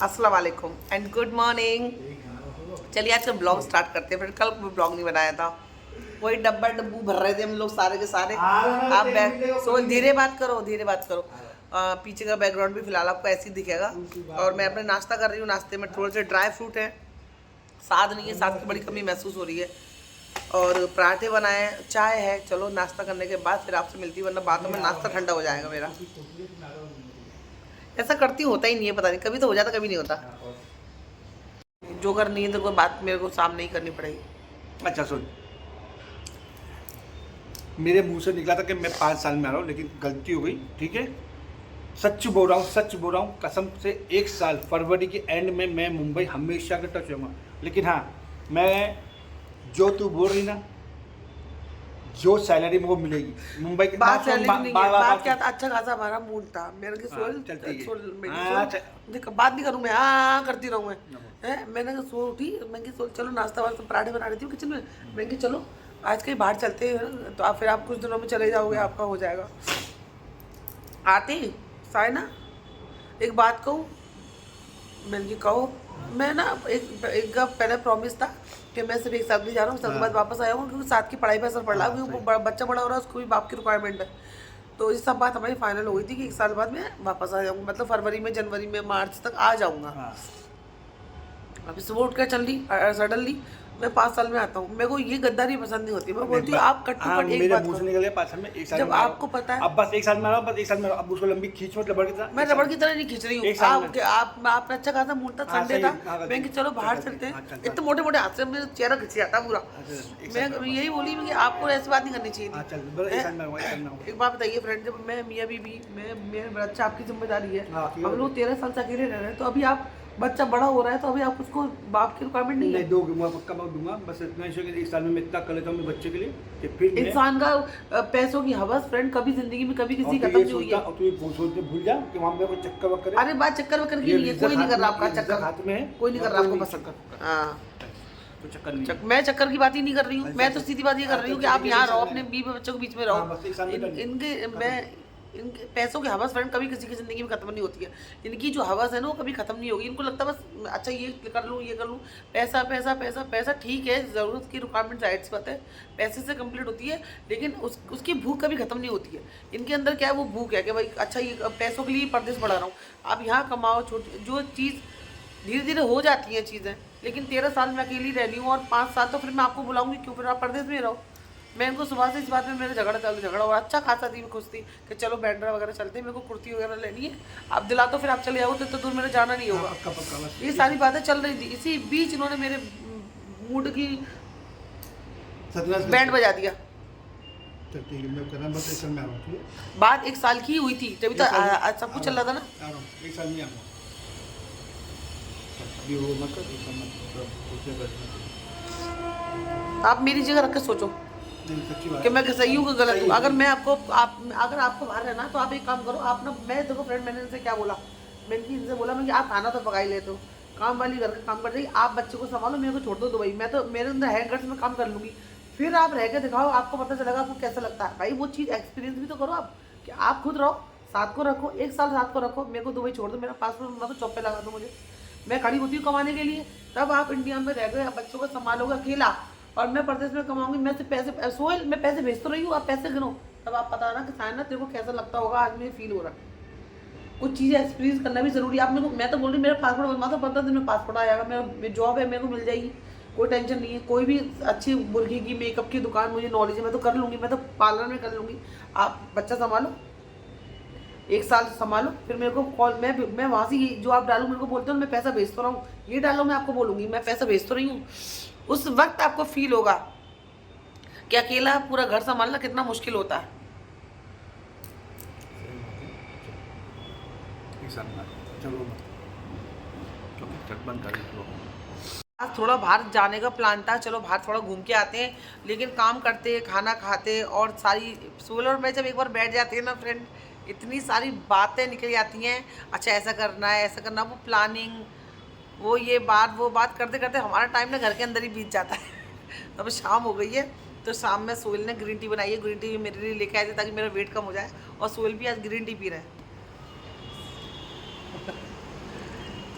अस्सलाम वालेकुम and good morning. चलिए आज का ब्लॉग स्टार्ट करते हैं। फिर कल कोई ब्लॉग नहीं बनाया था, वही डब्बा डब्बू भर रहे थे हम लोग सारे के सारे। आप बैग सो धीरे बात करो, धीरे बात करो। पीछे का बैकग्राउंड भी फिलहाल आपको ऐसे ही दिखेगा। और मैं अपने नाश्ता कर रही हूँ। नाश्ते में थोड़े से ड्राई फ्रूट है, साथ नहीं है, साथ की बड़ी कमी महसूस हो रही है। और पराठे बनाए, चाय है। चलो नाश्ता करने के बाद फिर आपसे मिलती, वरना बातों में नाश्ता ठंडा हो जाएगा मेरा। ऐसा करती हूँ, होता ही नहीं है, पता नहीं, कभी तो हो जाता कभी नहीं होता। जो करनी है तो कोई बात मेरे को सामने ही करनी पड़ेगी। अच्छा सुन, मेरे मुंह से निकला था कि मैं 5 साल में आ रहा हूँ, लेकिन गलती हो गई। ठीक है, सच बोल रहा हूँ, सच बोल रहा हूँ कसम से। 1 साल फरवरी के एंड में मैं मुंबई हमेशा के टच रहूँगा। लेकिन हाँ, मैं जो तू बोल रही ना, जो सैलरी वो मिलेगी मुंबई की बात सैलरी की नहीं है, बात क्या था, अच्छा खासा हमारा मूड था। मेरे की सोल चलती है। सोल बात नहीं करूँ मैं, हाँ करती रहूँ मैं। मैंने कहा सो उठी, मैं कि चलो नाश्ता वास्ता पराठे बना रही थी किचन में। मैं कि चलो आज कहीं बाहर चलते हैं, तो आप फिर आप कुछ दिनों में चले जाओगे, आपका हो जाएगा। आते साइना एक बात कहूँ, मैंने कहो, मैं ना एक का पहले प्रॉमिस था कि मैं सिर्फ 1 साल भी जा रहा हूँ, उसके बाद वापस आया हूँ, क्योंकि साथ की पढ़ाई पे असर पड़ रहा है, क्योंकि बच्चा बड़ा हो रहा है, उसको भी बाप की रिक्वायरमेंट है। तो इस सब बात हमारी फाइनल हो गई थी कि 1 साल बाद मैं वापस आ जाऊँगा, मतलब फरवरी में, जनवरी में, मार्च तक आ जाऊँगा। अभी सुबह उठ कर चल रही सडनली मैं 5 साल में आता हूँ। मेरे को ये गद्दारी पसंद नहीं होती। मैं बोलती हूँ आप कट टू कट एक बात करो। निकल गया 5 साल में, 1 साल जब में आपको पता है, अब बस 1 साल में आ रहा हूँ, बस 1 साल में अब उसको लंबी खींच मत रबड़ की तरह। मैं रबड़ की तरह नहीं खींच रही हूँ। आपने अच्छा खासा मूड था, संडे था, मैं कि चलो बाहर चलते हैं। इतने मोटे मोटे हाथ से मेरा चेहरा खिंच जाता पूरा। मैं यही बोली कि आपको ऐसी बात नहीं करनी चाहिए थी। एक बात बताइए फ्रेंड, जब मैं मियाँ बीवी, मैं बच्चा आपकी जिम्मेदारी है, हम लोग 13 साल से अकेले रह रहे हैं, तो अभी आप बच्चा बड़ा हो रहा है, तो अभी आप उसको बाप की रिक्वायरमेंट नहीं है। दूंगा, पक्का मैं दूंगा। बस इतना ही कि 1 साल में मैं इतना कर लेता हूँ मेरे बच्चे के लिए कि फिर इंसान का पैसों की हवस फ्रेंड कभी जिंदगी में कभी किसी खत्म नहीं हुई है। और तू ये सोचते भूल जा कि वहाँ पे कोई चक्कर वक्कर है। अरे बात चक्कर वक्कर की नहीं है, कोई नहीं कर रहा आपका चक्कर, हाथ में है, कोई नहीं कर रहा आपको पसंद। हाँ, तो चक्कर नहीं। मैं चक्कर की बात ही नहीं कर रही हूँ। मैं तो सीधी बात ये कर रही हूँ कि आप यहाँ रहो, अपने बीवी बच्चों के बीच में रहो। इनके पैसों की हवस फ्रेंड कभी किसी की ज़िंदगी में ख़त्म नहीं होती है। इनकी जो हवस है ना, वो कभी ख़त्म नहीं होगी। इनको लगता है बस अच्छा ये कर लूँ, ये कर लूँ, पैसा पैसा पैसा पैसा। ठीक है, ज़रूरत की रिक्वायरमेंट जाहिर सी बात है पैसे से कंप्लीट होती है, लेकिन उसकी भूख कभी ख़त्म नहीं होती है। इनके अंदर क्या है, वो भूख है कि भाई अच्छा ये पैसों के लिए परदेश बढ़ा रहा हूँ। आप यहाँ कमाओ, छोटी जो चीज़ धीरे धीरे हो जाती हैं चीज़ें। लेकिन 13 साल में अकेली रह रही हूँ, और 5 साल तो फिर मैं आपको बुलाऊंगी क्यों, फिर आप परदेश में रहो। मैं इनको सुबह से इस बात में मेरा झगड़ा और अच्छा खासा थी। मैं खुश थी कि चलो बैंड्रा वगैरह चलते हैं, मेरे को कुर्ती वगैरह लेनी है, आप दिला तो फिर आप चले जाओ, तो दूर मेरे जाना नहीं होगा। ये सारी बातें चल रही थी, इसी बीच इन्होंने मेरे मूड की बैंड बजा दिया। बात 1 साल की हुई थी, तभी तो सब कुछ चल रहा था ना। 1 साल में आप मेरी जगह रख के सोचो कि मैं सही हूँ कि गलत हूँ। अगर मैं आपको अगर आपको बाहर रहना, तो आप एक काम करो, आप ना, मैं देखो फ्रेंड, मैंने इनसे क्या बोला, मैंने इनसे बोला मैं कि आप खाना तो पका ही लेते हो, काम वाली घर का काम कर देगी, आप बच्चे को संभालो, मेरे को छोड़ दो दुबई, मैं तो मेरे अंदर है गट्स, मैं काम कर लूँगी। फिर आप रह के दिखाओ, आपको पता चलेगा आपको कैसा लगता है। भाई वो चीज़ एक्सपीरियंस भी तो करो आप, कि आप खुद रहो, साथ को रखो, 1 साल साथ को रखो, मेरे को दुबई छोड़ दो, मेरा पासपोर्ट बना दो, चौपे लगा दो मुझे, मैं खड़ी होती हूँ कमाने के लिए। तब आप इंडिया में रह गए, बच्चों को संभालोगे अकेला, और मैं परदेश में कमाऊंगी। मैं सिर्फ पैसे सोहेल, मैं पैसे भेज तो रही हूँ, आप पैसे गिनो, तब आप पता ना कि साइना तेरे को कैसा लगता होगा। आज मुझे फील हो रहा है, कुछ चीज़ें एक्सपीरियंस करना भी जरूरी है। आप मेरे को, मैं तो बोल रही मेरा पासपोर्ट बनवा दो, 15 दिन में पासपोर्ट आ जाएगा, मेरा जॉब है, मेरे को मिल जाएगी, कोई टेंशन नहीं है। कोई भी अच्छी मुर्गी की मेकअप की दुकान मुझे नॉलेज है, मैं तो कर लूँगी, मैं तो पार्लर में कर लूँगी। आप बच्चा संभालो, 1 साल संभालो, फिर मेरे को कॉल, मैं वहाँ से जो आप डालो, मेरे को बोलते हो मैं पैसा भेज तो रहा हूँ, ये डालो, मैं आपको बोलूँगी मैं पैसा भेज तो रही हूँ। उस वक्त आपको फील होगा कि अकेला पूरा घर संभालना कितना मुश्किल होता है। आज थोड़ा बाहर जाने का प्लान था, चलो बाहर थोड़ा घूम के आते हैं, लेकिन काम करते, खाना खाते, और सारी सोलर में जब एक बार बैठ जाते हैं ना फ्रेंड, इतनी सारी बातें निकल जाती हैं। अच्छा ऐसा करना है, ऐसा करना, वो प्लानिंग, वो ये बात वो बात करते करते हमारा टाइम ना घर के अंदर ही बीत जाता है। तो अब शाम हो गई है, तो शाम में सोहेल ने ग्रीन टी बनाई है, ग्रीन टी मेरे लिए लेके आए थे ताकि मेरा वेट कम हो जाए, और सोहेल भी आज ग्रीन टी पी रहे हैं।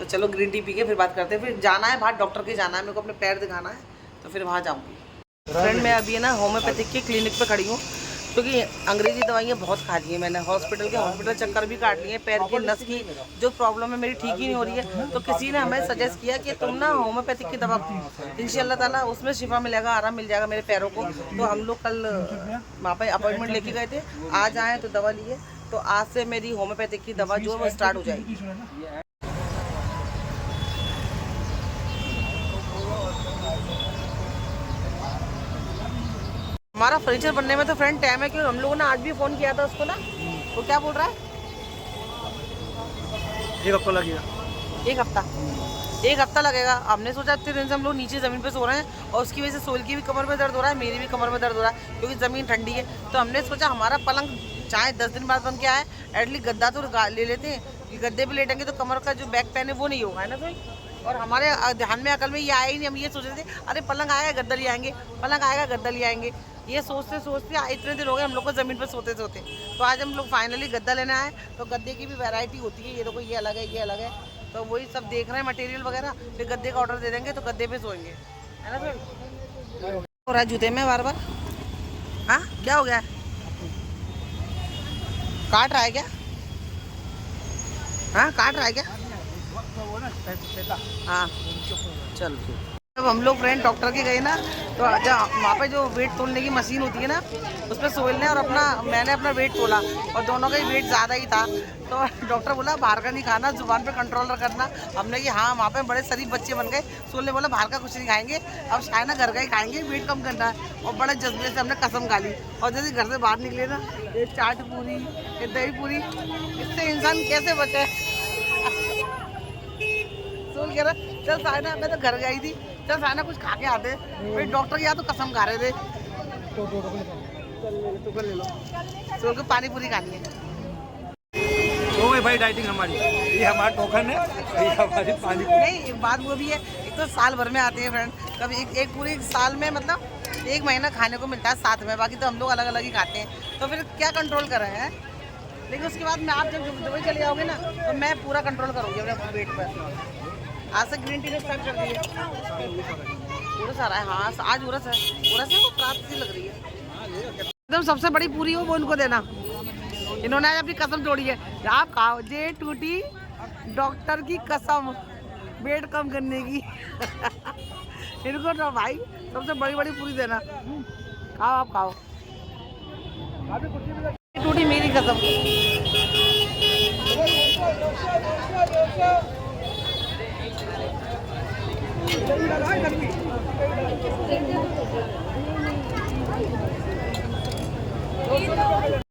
तो चलो ग्रीन टी पी के फिर बात करते हैं। फिर जाना है बाहर, डॉक्टर के जाना है, मेरे को अपने पैर दिखाना है, तो फिर वहाँ जाऊँगी। फ्रेंड मैं अभी है ना होम्योपैथिक के क्लिनिक पे खड़ी हूँ, क्योंकि अंग्रेजी दवाइयाँ बहुत खा ली हैं मैंने। हॉस्पिटल चक्कर भी काट लिए हैं, पैर की नस की जो प्रॉब्लम है मेरी ठीक ही नहीं हो रही है। तो किसी ने हमें सजेस्ट किया कि तुम ना होम्योपैथिक की दवा इंशाल्लाह ताला उसमें शिफा मिलेगा, आराम मिल जाएगा मेरे पैरों को। तो हम लोग कल वहाँ पर अपॉइंटमेंट लेके गए थे, आज आए तो दवा लिए, तो आज से मेरी होम्योपैथिक की दवा जो है वो स्टार्ट हो जाएगी। हमारा फर्नीचर बनने में तो फ्रेंड टाइम है, क्योंकि हम लोगों ने आज भी फ़ोन किया था उसको ना, वो क्या बोल रहा है 1 हफ्ता लगेगा। 1 हफ्ता लगेगा। हमने सोचा इतने दिन से हम लोग नीचे ज़मीन पे सो रहे हैं और उसकी वजह से सोल की भी कमर में दर्द हो रहा है, मेरी भी कमर में दर्द हो रहा है, क्योंकि ज़मीन ठंडी है। तो हमने सोचा हमारा पलंग चाहे 10 दिन बाद बन के आए, एटलीस्ट गद्दा तो ले लेते हैं। गद्दे पे लेटेंगे तो कमर का जो बैक पेन है वो नहीं होगा, है ना भाई। और हमारे ध्यान में अकल में ये आया ही नहीं, हम ये सोच रहे थे अरे पलंग आएगा गद्दा ले आएंगे, पलंग आएगा गद्दा ले आएंगे। ये सोचते सोचते इतने दिन हो गए हम लोग को ज़मीन पर सोते सोते। तो आज हम लोग फाइनली गद्दा लेने आए। तो गद्दे की भी वैरायटी होती है, ये देखो ये अलग है, ये अलग है। तो वही सब देख रहे हैं मटेरियल वगैरह, फिर गद्दे का ऑर्डर दे देंगे तो गद्दे पे सोएंगे, है ना सर। हो रहा है जूते में बार बार, हाँ क्या हो गया, काट रहा है क्या, हाँ काट रहा है क्या, हाँ चल। जब हम लोग फ्रेंड डॉक्टर के गए ना, तो वहाँ पे जो वेट तोलने की मशीन होती है ना, उस पर सोलने और मैंने अपना वेट तोला और दोनों का ही वेट ज़्यादा ही था। तो डॉक्टर बोला बाहर का नहीं खाना, जुबान पे कंट्रोल करना। हमने कि हाँ, वहाँ पे बड़े शरीफ बच्चे बन गए। सोलने बोला बाहर का कुछ नहीं खाएंगे, अब शायद ना घर का ही खाएंगे, वेट कम करना है। और बड़े जज्बे से हमने कसम खा ली। और जैसे घर से बाहर निकले ना, ये चाट पूरी, ये दही पूरी, इससे इंसान कैसे बचे। सोल कह रहा चल साइना, मैं तो घर गई थी, चल साइना कुछ खा के आते। फिर डॉक्टर गया तो कसम खा रहे थे, तो ले लो। सोल को पानी पूरी खानी है। तो भाई डाइटिंग हमारी, ये हमारा टोकन है, ये हमारी पानी पूरी। नहीं एक बात वो भी है, एक तो साल भर में आते हैं फ्रेंड, कभी एक पूरी साल में मतलब 1 महीना खाने को मिलता है साथ में, बाकी तो हम लोग अलग अलग ही खाते हैं। तो फिर क्या कंट्रोल कर रहे हैं। लेकिन उसके बाद में आप जब दुबई चले जाओगे ना, तो मैं पूरा कंट्रोल करूँगी अपने वेट पर। आज से ग्रीन टी ने स्टार्ट कर दी है। उरस आ रहा है, हाँ आज उरस है, उरस है, वो रात सी लग रही है एकदम। सबसे बड़ी पूरी हो वो उनको देना। इन्होंने आज अपनी कसम तोड़ी है, आप खाओ, जे टूटी डॉक्टर की कसम वेट कम करने की। इनको तो भाई सबसे बड़ी बड़ी पूरी देना, खाओ आप खाओ, टूटी मेरी कसम।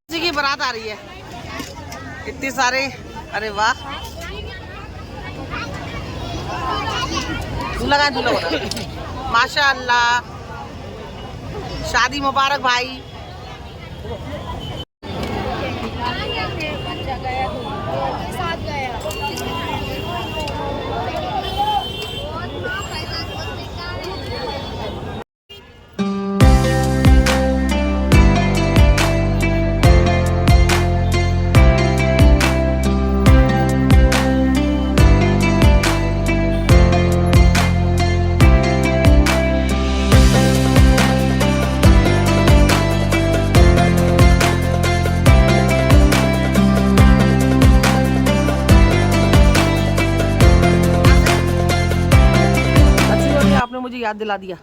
किसी की बारात आ रही है, इतने सारे, अरे वाह, दूल्हा माशाअल्लाह, शादी मुबारक भाई। मुझे याद दिला दिया,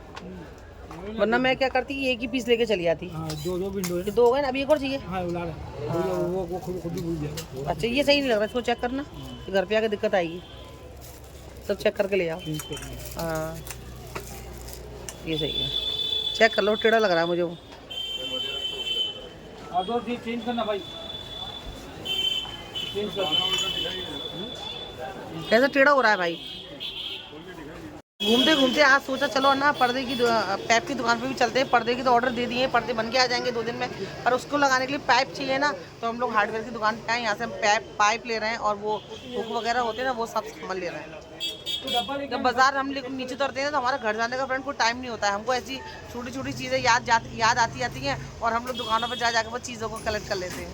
वरना मैं क्या करती एक ही पीस लेके चली जाती। दो विंडो है, 2 हो गए ना, अभी एक और चाहिए। हाँ, वो खुद ही भूल जाए। अच्छा ये सही नहीं लग रहा, इसको चेक करना, घर पे आके दिक्कत आएगी। सब चेक करके ले आओ। हाँ ये सही है, चेक कर लो, टेढ़ा लग रहा है मुझे वो। चेंज करना भाई, चेंज करना। कैसा टेढ़ा हो रहा है भाई। घूमते घूमते आज सोचा चलो ना पर्दे की पाइप की दुकान पे भी चलते हैं। पर्दे की तो ऑर्डर दे दिए, पर्दे बन के आ जाएंगे 2 दिन में, पर उसको लगाने के लिए पाइप चाहिए ना। तो हम लोग हार्डवेयर की दुकान पे आए, यहाँ से हम पाइप ले रहे हैं और वो हुक वगैरह होते हैं ना, वो सब सामान ले रहे हैं। जब बाजार हम नीचे उतरते हैं तो हमारा घर जाने का फ्रेंड कोई टाइम नहीं होता है। हमको ऐसी छोटी छोटी चीज़ें याद आती हैं और हम लोग दुकानों पर जा जाकर वो चीज़ों को कलेक्ट कर लेते हैं।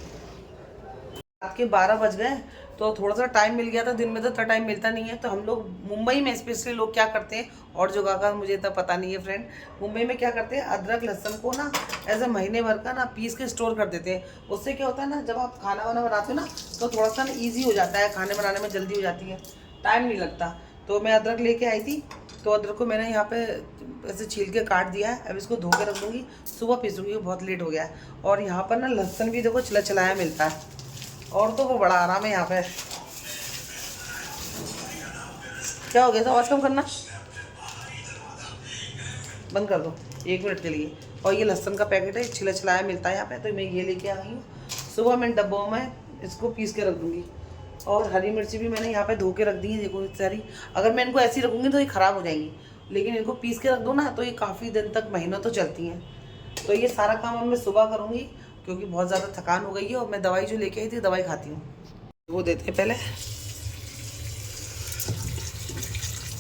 रात के 12 बज गए तो थोड़ा सा टाइम मिल गया था, दिन में तो इतना टाइम मिलता नहीं है। तो हम लोग मुंबई में स्पेशली लोग क्या करते हैं, और जगह का मुझे इतना पता नहीं है फ्रेंड, मुंबई में क्या करते हैं, अदरक लहसुन को ना ऐसे महीने भर का ना पीस के स्टोर कर देते हैं। उससे क्या होता है ना, जब आप खाना वाना बनाते हो ना तो थोड़ा सा ना ईजी हो जाता है, खाने बनाने में जल्दी हो जाती है, टाइम नहीं लगता। तो मैं अदरक लेके आई थी, तो अदरक को मैंने यहाँ पे ऐसे छील के काट दिया है। अब इसको धो के रख दूँगी, सुबह पीसूँगी, बहुत लेट हो गया है। और यहाँ पर ना लहसुन भी देखो छिला छिलाया मिलता है, और तो वो बड़ा आराम है यहाँ पे। क्या हो गया था, आवाज़ कम करना, बंद कर दो 1 मिनट के लिए। और ये लहसुन का पैकेट है, छिला छिलाया मिलता है यहाँ पे, तो मैं ये लेके आई हूँ। सुबह मैं डब्बों में इसको पीस के रख दूँगी। और हरी मिर्ची भी मैंने यहाँ पे धो के रख दी है, देखो सारी। अगर मैं इनको ऐसी रखूँगी तो ये ख़राब हो जाएंगी, लेकिन इनको पीस के रख दो ना तो ये काफ़ी दिन तक, महीनों तो चलती हैं। तो ये सारा काम अब मैं सुबह करूँगी, क्योंकि बहुत ज़्यादा थकान हो गई है। और मैं दवाई जो लेके आई थी, दवाई खाती हूँ। वो देते हैं पहले,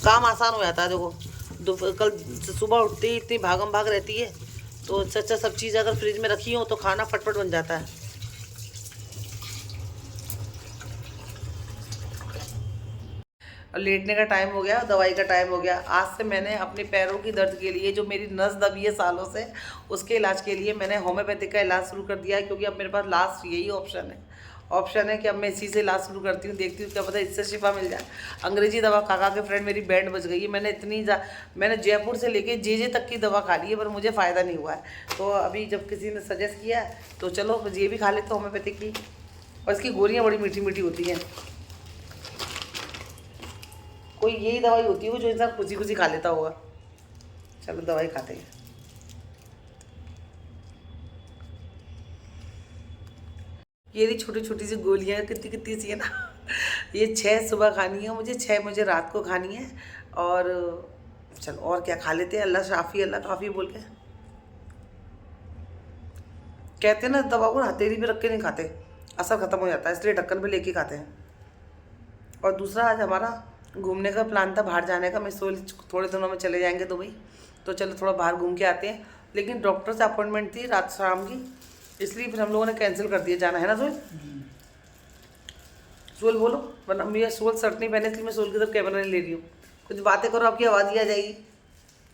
काम आसान हो जाता है। देखो कल सुबह उठते ही इतनी भागम भाग रहती है, तो अच्छा सब चीज़ अगर फ्रिज में रखी हो तो खाना फटफट बन जाता है। और लेटने का टाइम हो गया, दवाई का टाइम हो गया। आज से मैंने अपने पैरों की दर्द के लिए, जो मेरी नस दबी है सालों से, उसके इलाज के लिए मैंने होम्योपैथिक का इलाज शुरू कर दिया है। क्योंकि अब मेरे पास लास्ट यही ऑप्शन है कि अब मैं इसी से इलाज शुरू करती हूँ, देखती हूँ क्या पता इससे शिफा मिल जाए। अंग्रेजी दवा खा खा के फ्रेंड मेरी बैंड बज गई है। मैंने जयपुर से लेके जे तक की दवा खा ली है, पर मुझे फ़ायदा नहीं हुआ है। तो अभी जब किसी ने सजेस्ट किया है तो चलो ये भी खा लेते होम्योपैथिक की। और इसकी गोलियाँ बड़ी मीठी मीठी होती हैं। कोई यही दवाई होती है वो जो इंसान खुशी खुशी खा लेता होगा। चलो दवाई खाते हैं। ये रही छोटी छोटी सी गोलियाँ, कितनी कितनी सी है ना। ये 6 सुबह खानी है मुझे, 6 मुझे रात को खानी है। और चलो और क्या खा लेते हैं, अल्लाह शाफी अल्लाह काफ़ी बोल के कहते हैं ना। दवा को हथेली पे रख के नहीं खाते, असर ख़त्म हो जाता है, इसलिए ढक्कन पे लेके खाते हैं। और दूसरा, आज हमारा घूमने का प्लान था, बाहर जाने का। मैं थोड़े दिनों में चले जाएंगे दुबई, तो चलो थोड़ा बाहर घूम के आते हैं। लेकिन डॉक्टर से अपॉइंटमेंट थी रात शाम की, इसलिए फिर हम लोगों ने कैंसिल कर दिया जाना, है ना सोल? सोल बोलो, वरना मेरा सोल शर्ट नहीं पहने, इसलिए मैं सोल की तरफ कैमरा नहीं ले रही हूँ। कुछ बातें करो, आपकी आवाज़ ही आ जाएगी।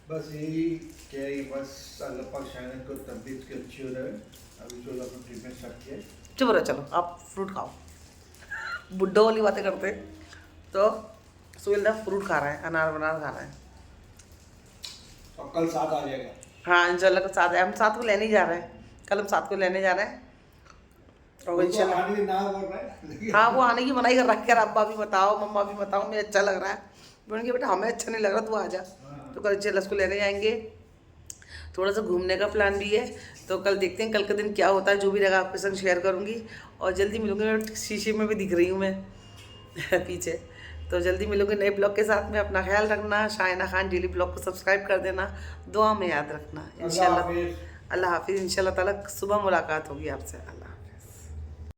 बस यही क्या है, बस अल्लाह पाक शायद को तबीयत की अच्छी हो रहे। अभी जो अपना ट्रीटमेंट स्टार्ट किया है। चुप रहो, चलो आप फ्रूट खाओ। बुड्ढों वाली बातें करते हैं। तो सोहेल दा फ्रूट खा रहा है, अनार बनार खा रहा है। और कल साथ आ जाएगा। हाँ इंशाल्लाह कल साथ है, हम साथ को लेने ही जा रहे हैं। कल हम साथ को लेने जा रहे हैं। और इंशाल्लाह हाँ वो आने की मनाही कर रखी है। अब्बा भी बताओ, मम्मा भी बताओ, मुझे अच्छा लग रहा है। मैंने कहा बेटा हमें अच्छा नहीं लग रहा, तू आ जा। तो कल इंशाल्लाह उसको लेने जाएंगे। थोड़ा सा घूमने का प्लान भी है, तो कल देखते हैं कल के दिन क्या होता है। जो भी रहेगा आपके संग शेयर करूँगी। और जल्दी मिलूँगी, मैं शीशे में भी दिख रही हूँ मैं पीछे। तो जल्दी मिलूँगी नए ब्लॉग के साथ में। अपना ख्याल रखना। शाइना खान डेली ब्लॉग को सब्सक्राइब कर देना, दुआ में याद रखना। इंशाल्लाह अल्लाह हाफिज़। इंशाल्लाह ताला सुबह मुलाकात होगी आपसे। अल्लाह।